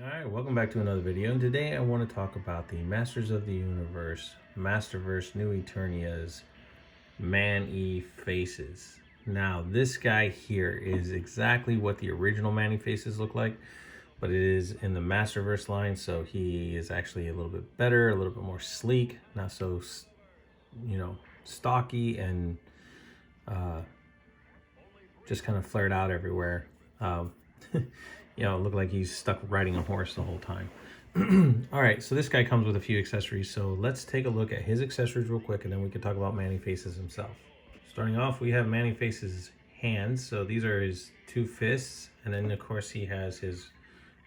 Alright, welcome back to another video, and today I want to talk about the Masters of the Universe, Masterverse New Eternia's Man-E faces. Now, this guy here is exactly what the original Man-E faces look like, but it is in the Masterverse line, so he is actually a little bit better, a little bit more sleek, not so, stocky and just kind of flared out everywhere. It looked like he's stuck riding a horse the whole time. All right, so this guy comes with a few accessories. So let's take a look at his accessories real quick, and then we can talk about Manny Faces himself. Starting off, we have Manny Faces' hands. So these are his two fists, and then of course he has his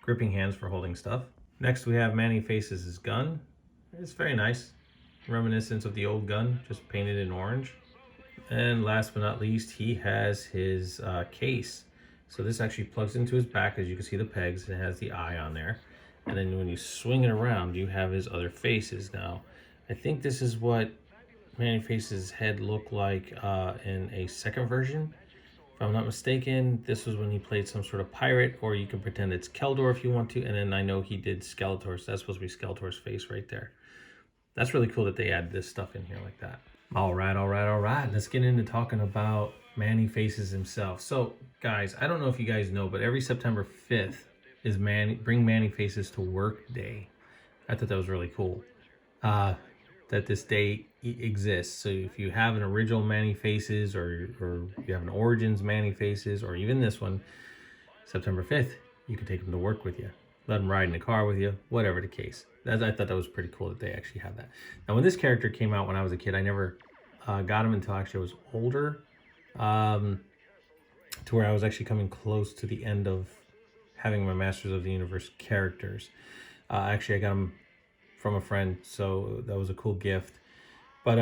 gripping hands for holding stuff. Next, we have Manny Faces' gun. It's very nice, reminiscent of the old gun, just painted in orange. And last but not least, he has his case. So this actually plugs into his back, as you can see the pegs, and it has the eye on there. And then when you swing it around, you have his other faces. Now, I think this is what Manny Face's head looked like in a second version. If I'm not mistaken, this was when he played some sort of pirate, or you can pretend it's Keldor if you want to. And then I know he did Skeletor, so that's supposed to be Skeletor's face right there. That's really cool that they add this stuff in here like that. All right. Let's get into talking about Manny Faces himself. So, guys, I don't know if you guys know, but every September 5th is Bring Manny Faces to Work Day. I thought that was really cool that this day exists. So if you have an original Manny Faces, or you have an Origins Manny Faces, or even this one, September 5th, you can take them to work with you. Let them ride in the car with you, whatever the case. I thought that was pretty cool that they actually have that. Now, when this character came out when I was a kid, I never got him until actually I was older, to where I was actually coming close to the end of having my Masters of the Universe characters. Actually, I got him from a friend, so that was a cool gift. But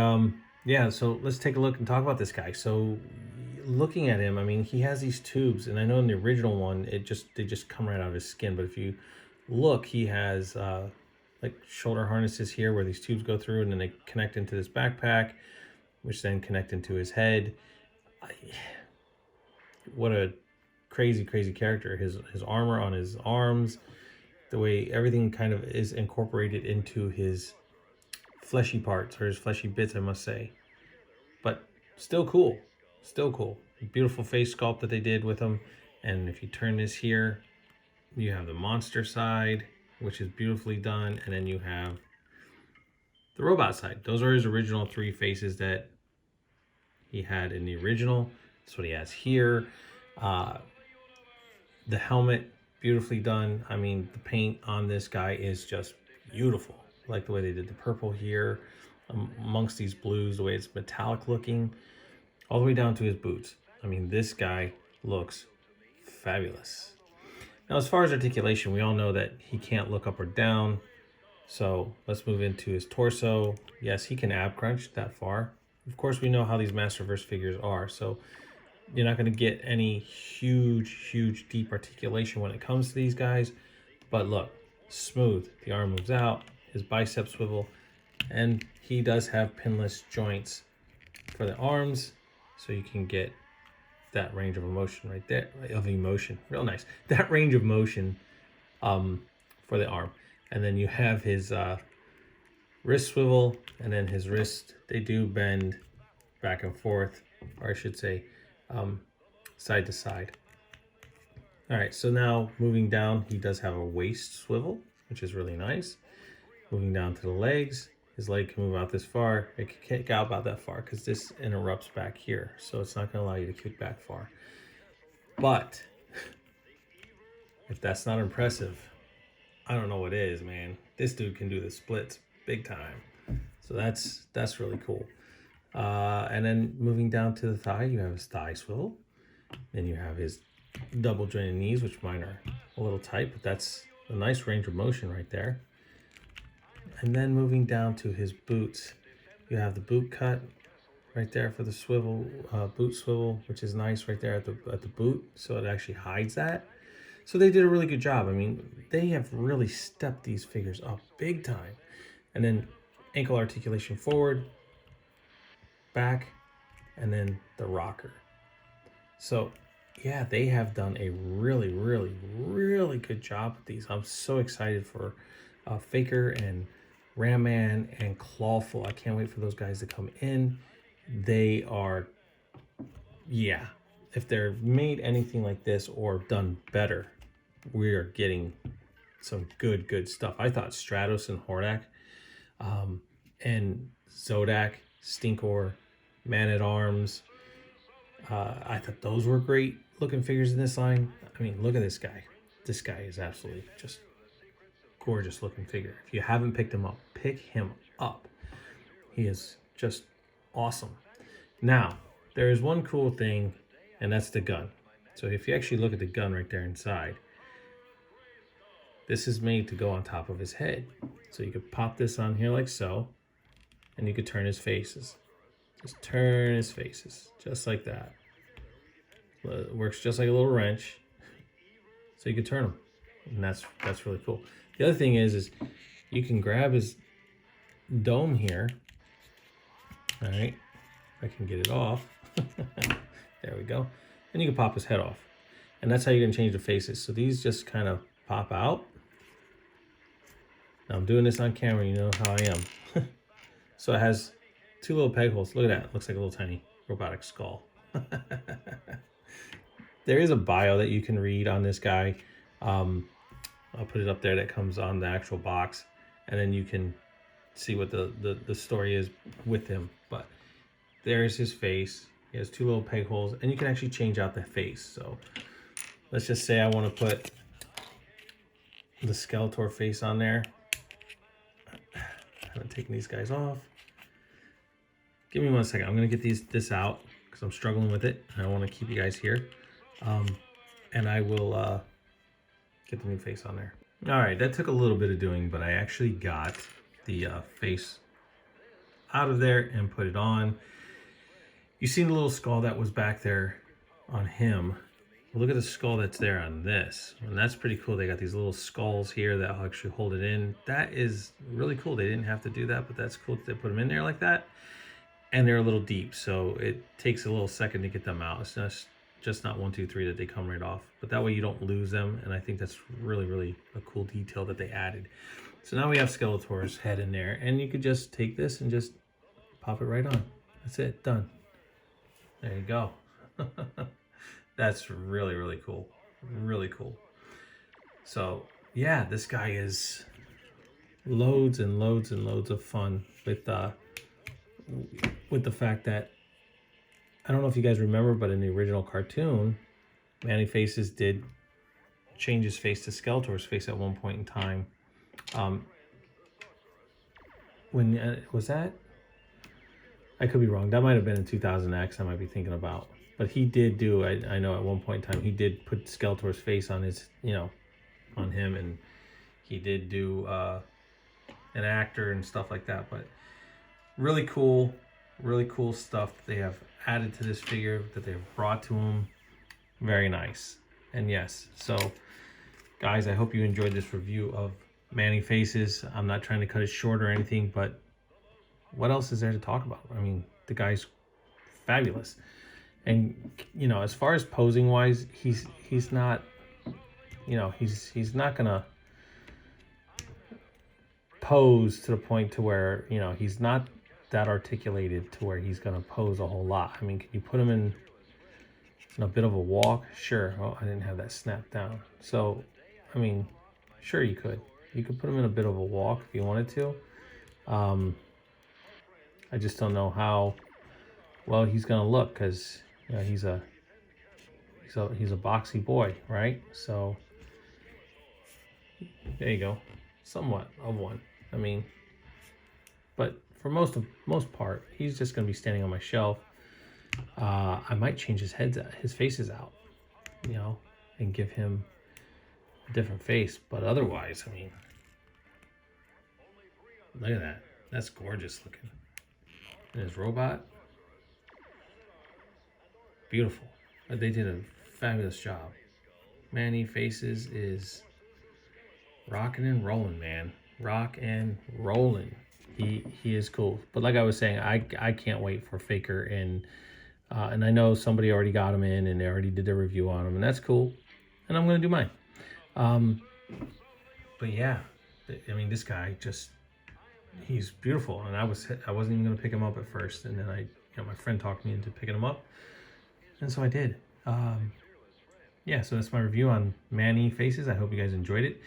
yeah, so let's take a look and talk about this guy. So looking at him, I mean, he has these tubes, and I know in the original one, they just come right out of his skin. But if you look, he has like shoulder harnesses here where these tubes go through, and then they connect into this backpack, which then connect into his head. What a crazy character. His armor on his arms, the way everything kind of is incorporated into his fleshy parts, or his fleshy bits, I must say. But still cool. Beautiful face sculpt that they did with him. And if you turn this here, you have the monster side, which is beautifully done, and then you have the robot side. Those are his original three faces that he had in the original. That's what he has here. The helmet, beautifully done. I mean, the paint on this guy is just beautiful. I like the way they did the purple here amongst these blues, the way it's metallic looking, all the way down to his boots. I mean, this guy looks fabulous. Now, as far as articulation, we all know that he can't look up or down. So let's move into his torso. Yes, he can ab crunch that far. Of course, we know how these Masterverse figures are. So you're not going to get any huge, deep articulation when it comes to these guys. But look, smooth. The arm moves out, his biceps swivel, and he does have pinless joints for the arms, so you can get that range of emotion right there, real nice, that range of motion for the arm. And then you have his wrist swivel, and then his wrist, they do bend back and forth, or I should say side to side. All right, so now moving down, he does have a waist swivel, which is really nice. Moving down to the legs, his leg can move out this far. It can kick out about that far because this interrupts back here, so it's not going to allow you to kick back far. But if that's not impressive, I don't know what is, man. This dude can do the splits big time, so that's really cool. And then moving down to the thigh, you have his thigh swivel. Then you have his double jointed knees, which mine are a little tight, but that's a nice range of motion right there. And then moving down to his boots, you have the boot cut right there for the swivel, boot swivel, which is nice right there at the boot, so it actually hides that. So they did a really good job. I mean, they have really stepped these figures up big time. And then ankle articulation forward, back, and then the rocker. So yeah, they have done a really, really, really good job with these. I'm so excited for Faker and Ram Man and Clawful. I can't wait for those guys to come in. They are, yeah, if they're made anything like this or done better, we are getting some good stuff. I thought Stratos and Hordak and Zodak, Stinkor, Man at Arms, I thought those were great looking figures in this line. I mean, look at this guy. This guy is absolutely just gorgeous looking figure. If you haven't picked him up, pick him up. He is just awesome. Now, there is one cool thing, and that's the gun. So if you actually look at the gun right there inside, this is made to go on top of his head. So you could pop this on here like so, and you could turn his faces. Just turn his faces, just like that. It works just like a little wrench, so you can turn them, and that's really cool. The other thing is you can grab his dome here. All right, I can get it off. There we go, and you can pop his head off, and that's how you're gonna change the faces. So these just kind of pop out. Now I'm doing this on camera, you know how I am. So it has two little peg holes. Look at that, it looks like a little tiny robotic skull. There is a bio that you can read on this guy. I'll put it up there, that comes on the actual box, and then you can see what the story is with him. But there's his face. He has two little peg holes, and you can actually change out the face. So let's just say I want to put the Skeletor face on there. I haven't taken these guys off. Give me 1 second. I'm going to get this out because I'm struggling with it. I want to keep you guys here. And I will get the new face on there. All right, that took a little bit of doing, but I actually got the face out of there and put it on. You seen the little skull that was back there on him. Well, look at the skull that's there on this, and that's pretty cool. They got these little skulls here that will actually hold it in. That is really cool. They didn't have to do that, but that's cool that they put them in there like that. And they're a little deep, so it takes a little second to get them out. It's just not 1, 2, 3 that they come right off, but that way you don't lose them, and I think that's really a cool detail that they added. So now we have Skeletor's head in there, and you could just take this and just pop it right on. That's it, done. There you go. That's really cool. Really cool. So yeah, this guy is loads and loads of fun with the fact that, I don't know if you guys remember, but in the original cartoon, Manny Faces did change his face to Skeletor's face at one point in time. When was that? I could be wrong. That might have been in 2000X. I might be thinking about. But he did do. I know at one point in time he did put Skeletor's face on his, on him, and he did do an actor and stuff like that. But really cool stuff that they have added to this figure, that they've brought to him. Very nice. And yes, so guys, I hope you enjoyed this review of Manny Faces. I'm not trying to cut it short or anything, but what else is there to talk about? I mean, the guy's fabulous. And as far as posing wise, he's not, he's not gonna pose to the point to where, he's not that articulated to where he's gonna pose a whole lot. I mean, can you put him in a bit of a walk? Sure. Oh, I didn't have that snapped down. So, I mean, sure, you could put him in a bit of a walk if you wanted to. I just don't know how well he's gonna look, because he's a boxy boy, right? So there you go, somewhat of one. I mean, but for most part, he's just gonna be standing on my shelf. I might change his faces out, and give him a different face. But otherwise, I mean, look at that. That's gorgeous looking. And his robot, beautiful. They did a fabulous job. Manny Faces is rocking and rolling, man. Rock and rolling. He is cool. But like I was saying, I can't wait for Faker and And I know somebody already got them in and they already did their review on them, and that's cool. And I'm going to do mine. But yeah, I mean, this guy just, he's beautiful. And I wasn't even going to pick him up at first. And then my friend talked me into picking him up. And so I did. Yeah, so that's my review on Manny Faces. I hope you guys enjoyed it.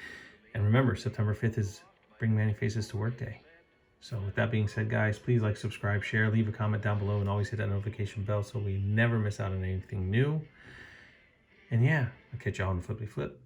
And remember, September 5th is Bring Manny Faces to Work Day. So with that being said, guys, please like, subscribe, share, leave a comment down below, and always hit that notification bell so we never miss out on anything new. And yeah, I'll catch y'all on the flippity flip.